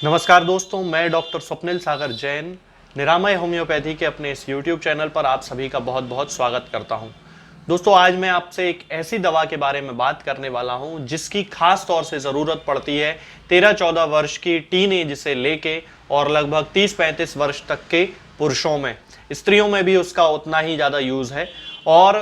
नमस्कार दोस्तों, मैं डॉक्टर स्वप्निल सागर जैन निरामय होम्योपैथी के अपने इस YouTube चैनल पर आप सभी का बहुत बहुत स्वागत करता हूं। दोस्तों, आज मैं आपसे एक ऐसी दवा के बारे में बात करने वाला हूं जिसकी खास तौर से ज़रूरत पड़ती है 13-14 वर्ष की टीन एज से लेके और लगभग 30-35 वर्ष तक के पुरुषों में। स्त्रियों में भी उसका उतना ही ज़्यादा यूज़ है। और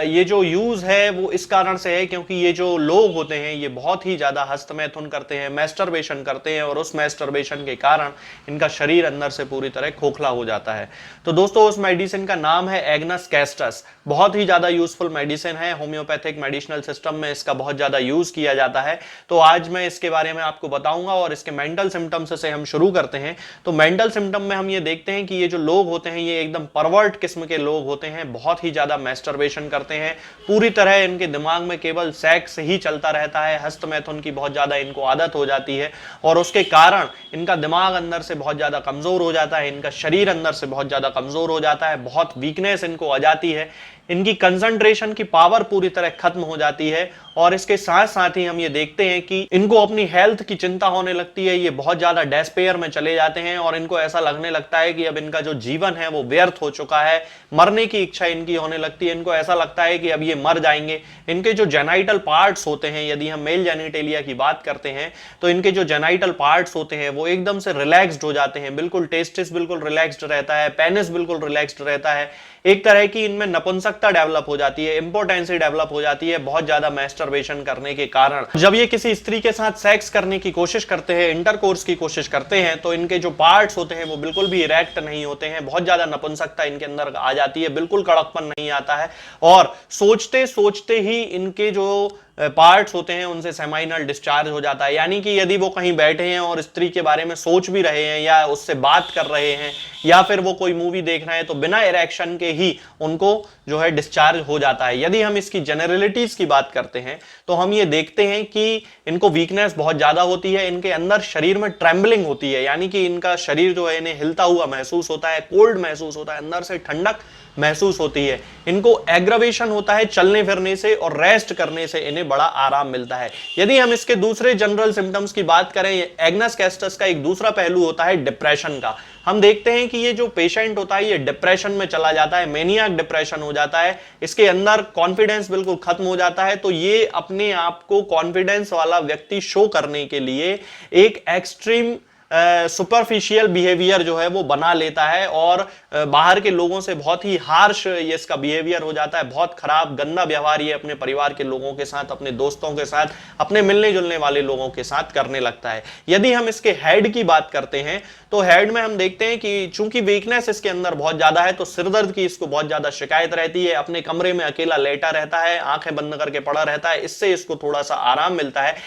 ये जो यूज़ है वो इस कारण से है क्योंकि ये जो लोग होते हैं ये बहुत ही ज़्यादा हस्तमैथुन करते हैं, मैस्टरबेशन करते हैं, और उस मैस्टरबेशन के कारण इनका शरीर अंदर से पूरी तरह खोखला हो जाता है। तो दोस्तों, उस मेडिसिन का नाम है एग्नस कैस्टस। बहुत ही ज़्यादा यूजफुल मेडिसिन है। होम्योपैथिक मेडिसिनल सिस्टम में इसका बहुत ज़्यादा यूज़ किया जाता है। तो आज मैं इसके बारे में आपको बताऊंगा और इसके मेंटल सिम्टम्स से हम शुरू करते हैं। तो मेंटल सिम्टम में हम ये देखते हैं कि ये जो लोग होते हैं ये एकदम परवर्ट किस्म के लोग होते हैं, बहुत ही ज़्यादा मैस्टरबेशन करते हैं। पूरी तरह इनके दिमाग में केवल सेक्स ही चलता रहता है। हस्तमैथुन की बहुत ज़्यादा इनको आदत हो जाती है और उसके कारण इनका दिमाग अंदर से बहुत ज़्यादा कमज़ोर हो जाता है, इनका शरीर अंदर से बहुत ज़्यादा कमज़ोर हो जाता है, बहुत वीकनेस इनको आ जाती है, इनकी कंसंट्रेशन की पावर पूरी तरह खत्म हो जाती है। और इसके साथ साथ ही हम ये देखते हैं कि इनको अपनी हेल्थ की चिंता होने लगती है। ये बहुत ज्यादा डेस्पेयर में चले जाते हैं और इनको ऐसा लगने लगता है कि अब इनका जो जीवन है वो व्यर्थ हो चुका है। मरने की इच्छा इनकी होने लगती है। इनको ऐसा लगता है कि अब ये मर जाएंगे। इनके जो जेनाइटल पार्ट्स होते हैं, यदि हम मेल जेनिटेलिया की बात करते हैं तो इनके जो जेनाइटल पार्ट्स होते हैं वो एकदम से रिलैक्स्ड हो जाते हैं। बिल्कुल टेस्टिस बिल्कुल रिलैक्स्ड रहता है, पेनिस बिल्कुल रिलैक्स्ड रहता है। एक तरह की इनमें नपुंसकता डेवलप हो जाती है, इंपोर्टेंसी डेवलप हो जाती है बहुत ज्यादा मैस्टरबेशन करने के कारण। जब ये किसी स्त्री के साथ सेक्स करने की कोशिश करते हैं, इंटरकोर्स की कोशिश करते हैं, तो इनके जो पार्ट्स होते हैं वो बिल्कुल भी इरेक्ट नहीं होते हैं। बहुत ज्यादा नपुंसकता इनके अंदर आ जाती है, बिल्कुल कड़कपन नहीं आता है और सोचते सोचते ही इनके जो पार्ट्स होते हैं उनसे सेमाइनल डिस्चार्ज हो जाता है। यानी कि यदि वो कहीं बैठे हैं और स्त्री के बारे में सोच भी रहे हैं या उससे बात कर रहे हैं या फिर वो कोई मूवी देख रहे हैं तो बिना इरेक्शन के ही उनको जो है डिस्चार्ज हो जाता है। यदि हम इसकी जनरलिटीज की बात करते हैं तो हम ये देखते हैं कि इनको वीकनेस बहुत ज्यादा होती है, इनके अंदर शरीर में ट्रेम्बलिंग होती है, यानी कि इनका शरीर जो है इन्हें हिलता हुआ महसूस होता है, कोल्ड महसूस होता है, अंदर से ठंडक महसूस होती है। इनको एग्रावेशन होता है चलने फिरने से और रेस्ट करने से इन्हें बड़ा आराम मिलता है। यदि हम इसके दूसरे जनरल सिम्टम्स की बात करें, एग्नस कैस्टस का एक दूसरा पहलू होता है डिप्रेशन का। हम देखते हैं कि ये जो पेशेंट होता है ये डिप्रेशन में चला जाता है, मेनियाक डिप्रेशन हो जाता है, इसके अंदर कॉन्फिडेंस बिल्कुल खत्म हो जाता है। तो ये अपने आप को कॉन्फिडेंस वाला व्यक्ति शो करने के लिए एक एक्सट्रीम सुपरफिशियल बिहेवियर जो है वो बना लेता है और बाहर के लोगों से बहुत ही हार्श ये इसका बिहेवियर हो जाता है। बहुत खराब गंदा व्यवहार ये अपने परिवार के लोगों के साथ, अपने दोस्तों के साथ, अपने मिलने जुलने वाले लोगों के साथ करने लगता है। यदि हम इसके हेड की बात करते हैं तो हेड में हम देखते हैं कि चूंकि वीकनेस इसके अंदर बहुत ज्यादा है तो सिरदर्द की इसको बहुत ज्यादा शिकायत रहती है। अपने कमरे में अकेला लेटा रहता है, आंखें बंद करके पड़ा रहता है, इससे इसको थोड़ा सा आराम मिलता है।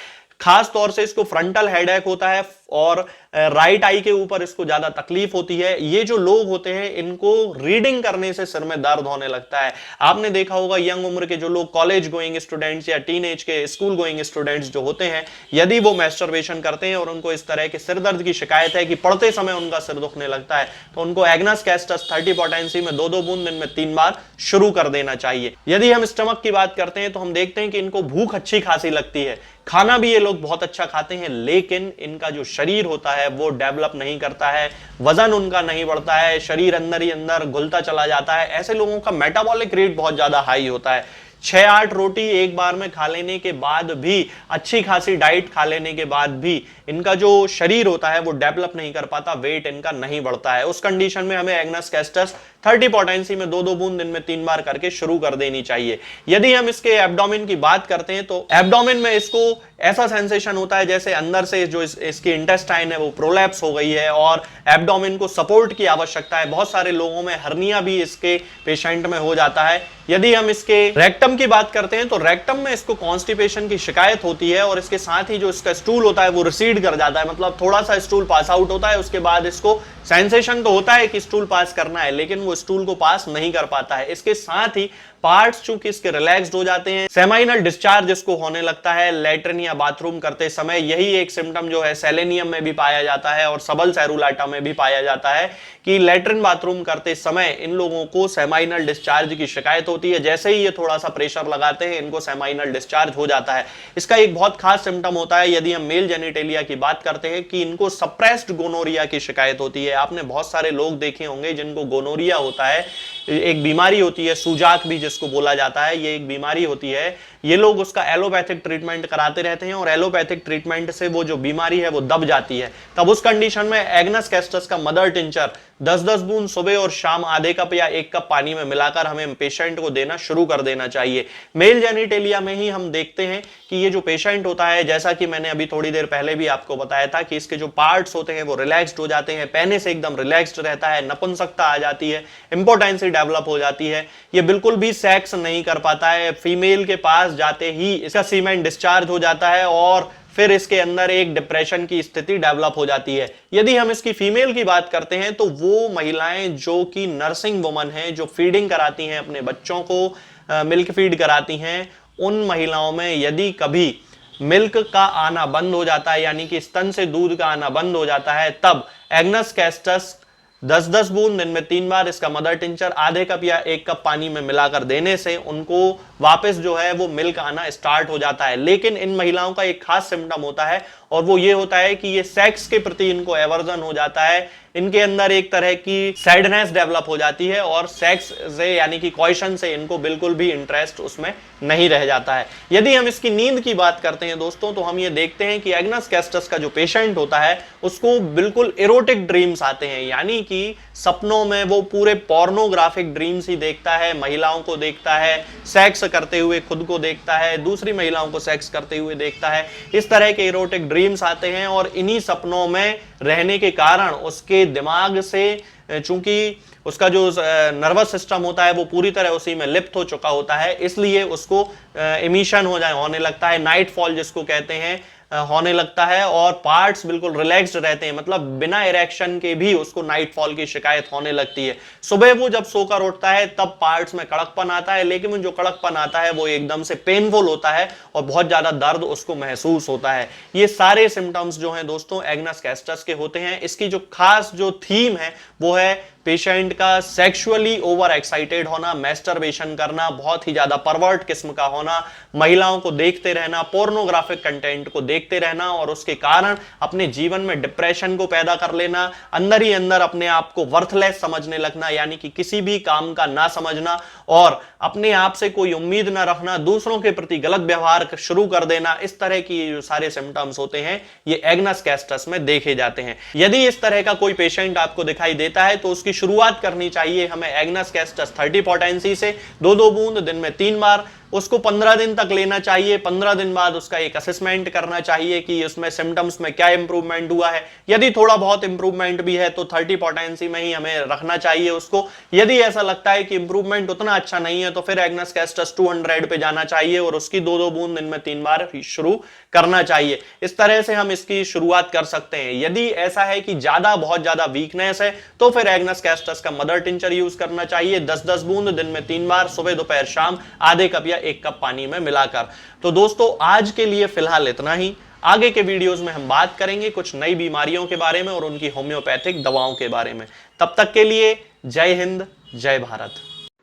खास तौर से इसको फ्रंटल हेडेक होता है और राइट आई के ऊपर इसको ज्यादा तकलीफ होती है। ये जो लोग होते हैं इनको रीडिंग करने से सिर में दर्द होने लगता है। आपने देखा होगा यंग उम्र के जो लोग कॉलेज गोइंग स्टूडेंट्स या टीनेज के स्कूल गोइंग स्टूडेंट्स जो होते हैं, यदि वो मैस्टरबेशन करते हैं और उनको इस तरह के सिर दर्द की शिकायत है कि पढ़ते समय उनका सिर दुखने लगता है, तो उनको एग्नस कैस्टस 30 पोटेंसी में 2-2 बूंद दिन में 3 बार शुरू कर देना चाहिए। यदि हम स्टमक की बात करते हैं तो हम देखते हैं कि इनको भूख अच्छी खासी लगती है, खाना भी ये लोग बहुत अच्छा खाते हैं, लेकिन इनका जो शरीर होता है वो डेवलप नहीं करता है, वजन उनका नहीं बढ़ता है, शरीर अंदर ही अंदर घुलता चला जाता है। ऐसे लोगों का मेटाबॉलिक रेट बहुत ज्यादा हाई होता है। 6-8 रोटी एक बार में खा लेने के बाद भी, अच्छी खासी डाइट खा लेने के बाद भी इनका जो शरीर होता है वो डेवलप नहीं कर पाता, वेट इनका नहीं बढ़ता है। उस कंडीशन में हमें एग्नस कैस्टस 30 पोटेंसी में 2-2 बूंद दिन में 3 बार करके शुरू कर देनी चाहिए। यदि हम इसके एब्डोमेन की बात करते हैं तो एब्डोमेन में इसको ऐसा सेंसेशन होता है जैसे अंदर से जो इसकी इंटेस्टाइन है वो प्रोलैप्स हो गई है और एब्डोमेन को सपोर्ट की आवश्यकता है। बहुत सारे लोगों में हर्निया भी इसके पेशेंट में हो जाता है। यदि हम इसके रेक्टम की बात करते हैं तो रेक्टम में इसको कॉन्स्टिपेशन की शिकायत होती है और इसके साथ ही जो इसका स्टूल होता है वो रिसीड कर जाता है, मतलब थोड़ा सा स्टूल पास आउट होता है, उसके बाद इसको सेंसेशन तो होता है कि स्टूल पास करना है, लेकिन वो वो स्टूल को पास नहीं कर पाता है। इसके साथ ही पार्ट्स चूंकि इसके रिलैक्स्ड हो जाते हैं, सेमाइनल डिस्चार्ज इसको होने लगता है लैट्रिन या बाथरूम करते समय। यही एक सिम्टम जो है सेलेनियम में भी पाया जाता है और सबल सेरुलाटा में भी पाया जाता है कि लैट्रिन बाथरूम करते समय इन लोगों को सेमाइनल डिस्चार्ज की शिकायत होती है। जैसे ही ये थोड़ा सा प्रेशर लगाते हैं इनको सेमाइनल डिस्चार्ज हो जाता है। इसका एक बहुत खास सिम्टम होता है यदि हम मेल जेनिटेलिया की बात करते हैं कि इनको सप्रेस्ड गोनोरिया की शिकायत होती है। आपने बहुत सारे लोग देखे होंगे जिनको गोनोरिया होता है, एक बीमारी होती है, सूजाक भी जिसको बोला जाता है, ये एक बीमारी होती है। ये लोग उसका एलोपैथिक ट्रीटमेंट कराते रहते हैं और एलोपैथिक ट्रीटमेंट से वो जो बीमारी है वो दब जाती है। तब उस कंडीशन में एग्नस कैस्टस का मदर टिंचर 10-10 बूंद सुबह और शाम आधे कप या 1 कप पानी में मिलाकर हमें पेशेंट को देना शुरू कर देना चाहिए। मेल जेनिटेलिया में ही हम देखते हैं कि ये जो पेशेंट होता है, जैसा कि मैंने अभी थोड़ी देर पहले भी आपको बताया था कि इसके जो पार्ट्स होते हैं वो रिलैक्स्ड हो जाते हैं, पहने से एकदम रिलैक्स्ड रहता है, नपुंसकता आ जाती है, इंपोर्टेंसी डेवलप हो जाती है, ये बिल्कुल भी सेक्स नहीं कर पाता है। फीमेल के पास जाते ही इसका सीमेन डिस्चार्ज हो जाता है और फिर इसके अंदर एक डिप्रेशन की स्थिति डेवलप हो जाती है। यदि हम इसकी फीमेल की बात करते हैं तो वो महिलाएं जो कि नर्सिंग वुमन हैं, जो फीडिंग कराती हैं अपने बच्चों को, मिल्क फीड कराती हैं, उन महिलाओं में यदि कभी मिल्क का आना बंद हो जाता है, यानी कि स्तन से दूध का आना बंद हो जाता है, तब एग्नस कैस्टस 10-10 बूंद दिन में 3 बार इसका मदर टिंचर आधे कप या 1 कप पानी में मिलाकर देने से उनको वापस जो है वो मिल्क आना स्टार्ट हो जाता है। लेकिन इन महिलाओं का एक खास सिम्टम होता है और वो ये होता है कि ये सेक्स के प्रति इनको एवर्जन हो जाता है, इनके अंदर एक तरह की सैडनेस डेवलप हो जाती है और सेक्स से यानी कि क्वेश्चन से इनको बिल्कुल भी इंटरेस्ट उसमें नहीं रह जाता है। यदि हम इसकी नींद की बात करते हैं दोस्तों, तो हम ये देखते हैं कि एग्नस कैस्टस का जो पेशेंट होता है उसको बिल्कुल इरोटिक ड्रीम्स आते हैं, यानी कि सपनों में वो पूरे पोर्नोग्राफिक ड्रीम्स ही देखता है, महिलाओं को देखता है, सेक्स करते हुए खुद को देखता है, दूसरी महिलाओं को सेक्स करते हुए देखता है। इस तरह के इरोटिक ड्रीम्स आते हैं और इन्हीं सपनों में रहने के कारण उसके दिमाग से, चूंकि उसका जो नर्वस सिस्टम होता है वो पूरी तरह उसी में लिप्त हो चुका होता है, इसलिए उसको इमिशन होने लगता है, नाइट फॉल जिसको कहते हैं, होने लगता है और पार्ट्स बिल्कुल रिलैक्स्ड रहते हैं, मतलब बिना इरेक्शन के भी उसको नाइट फॉल की शिकायत होने लगती है। सुबह वो जब सोकर उठता है तब पार्ट्स में कड़कपन आता है, लेकिन जो कड़कपन आता है वो एकदम से पेनफुल होता है और बहुत ज्यादा दर्द उसको महसूस होता है। ये सारे सिम्टम्स जो हैं दोस्तों एग्नस कैस्टस के होते हैं। इसकी जो खास जो थीम है वो है पेशेंट का सेक्सुअली ओवर एक्साइटेड होना, मैस्टरबेशन करना, बहुत ही ज्यादा परवर्ट किस्म का होना, महिलाओं को देखते रहना, पोर्नोग्राफिक कंटेंट को देखते रहना और उसके कारण अपने जीवन में डिप्रेशन को पैदा कर लेना, अंदर ही अंदर अपने आप को वर्थलेस समझने लगना, यानी कि किसी भी काम का ना समझना और अपने आप से कोई उम्मीद ना रखना, दूसरों के प्रति गलत व्यवहार शुरू कर देना। इस तरह की जो सारे सिम्टम्स होते हैं ये एग्नस कैस्टस में देखे जाते हैं। यदि इस तरह का कोई पेशेंट आपको दिखाई देता है तो उसकी शुरुआत करनी चाहिए हमें एग्नस कैस्टस 30 पोटेंसी से 2-2 बूंद दिन में 3 बार। उसको 15 दिन तक लेना चाहिए। 15 दिन बाद उसका एक असेसमेंट करना चाहिए कि उसमें सिम्टम्स में क्या इंप्रूवमेंट हुआ है। यदि थोड़ा बहुत इंप्रूवमेंट भी है तो 30 पोटेंसी में ही हमें रखना चाहिए उसको। यदि ऐसा लगता है कि इंप्रूवमेंट उतना अच्छा नहीं है तो फिर एग्नस कैस्टस 200 पे जाना चाहिए और उसकी 2-2 बूंद दिन में 3 बार शुरू करना चाहिए। इस तरह से हम इसकी शुरुआत कर सकते हैं। यदि ऐसा है कि बहुत ज्यादा वीकनेस है तो फिर एग्नस कैस्टस का मदर टिंचर यूज करना चाहिए 10-10 बूंद दिन में 3 बार, सुबह दोपहर शाम, आधे कप या 1 कप पानी में मिलाकर। तो दोस्तों आज के लिए फिलहाल इतना ही। आगे के वीडियोस में हम बात करेंगे कुछ नई बीमारियों के बारे में और उनकी होम्योपैथिक दवाओं के बारे में। तब तक के लिए जय हिंद, जय भारत।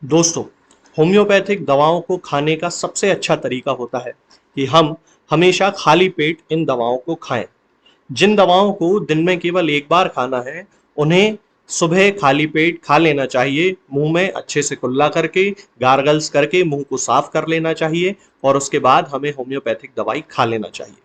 दोस्तों, होम्योपैथिक दवाओं को खाने का सबसे अच्छा तरीका होता है कि हम हमेशा खाली पेट इन दवाओं को खाएं। जिन दवाओं को दिन में केवल 1 बार खाना है उन्हें सुबह खाली पेट खा लेना चाहिए, मुंह में अच्छे से कुल्ला करके, गार्गल्स करके मुंह को साफ कर लेना चाहिए और उसके बाद हमें होम्योपैथिक दवाई खा लेना चाहिए।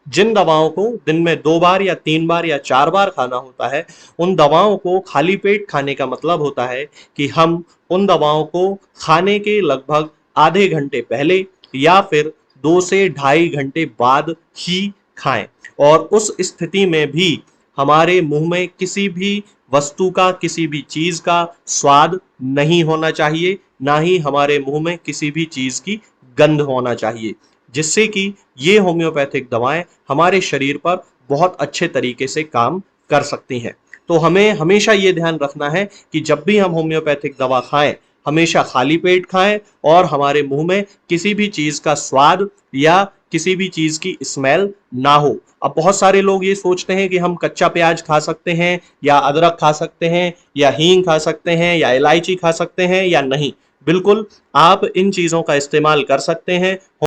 जिन दवाओं को दिन में 2 बार या 3 बार या 4 बार खाना होता है उन दवाओं को खाली पेट खाने का मतलब होता है कि हम उन दवाओं को खाने के लगभग आधे घंटे पहले या फिर 2 से ढाई घंटे बाद ही खाएं और उस स्थिति में भी हमारे मुंह में किसी भी वस्तु का, किसी भी चीज का स्वाद नहीं होना चाहिए, ना ही हमारे मुंह में किसी भी चीज की गंध होना चाहिए, जिससे कि ये होम्योपैथिक दवाएं हमारे शरीर पर बहुत अच्छे तरीके से काम कर सकती हैं। तो हमें हमेशा ये ध्यान रखना है कि जब भी हम होम्योपैथिक दवा खाएं, हमेशा खाली पेट खाएं और हमारे मुंह में किसी भी चीज का स्वाद या किसी भी चीज की स्मेल ना हो। अब बहुत सारे लोग ये सोचते हैं कि हम कच्चा प्याज खा सकते हैं या अदरक खा सकते हैं या हींग खा सकते हैं या इलायची खा सकते हैं या नहीं। बिल्कुल आप इन चीजों का इस्तेमाल कर सकते हैं।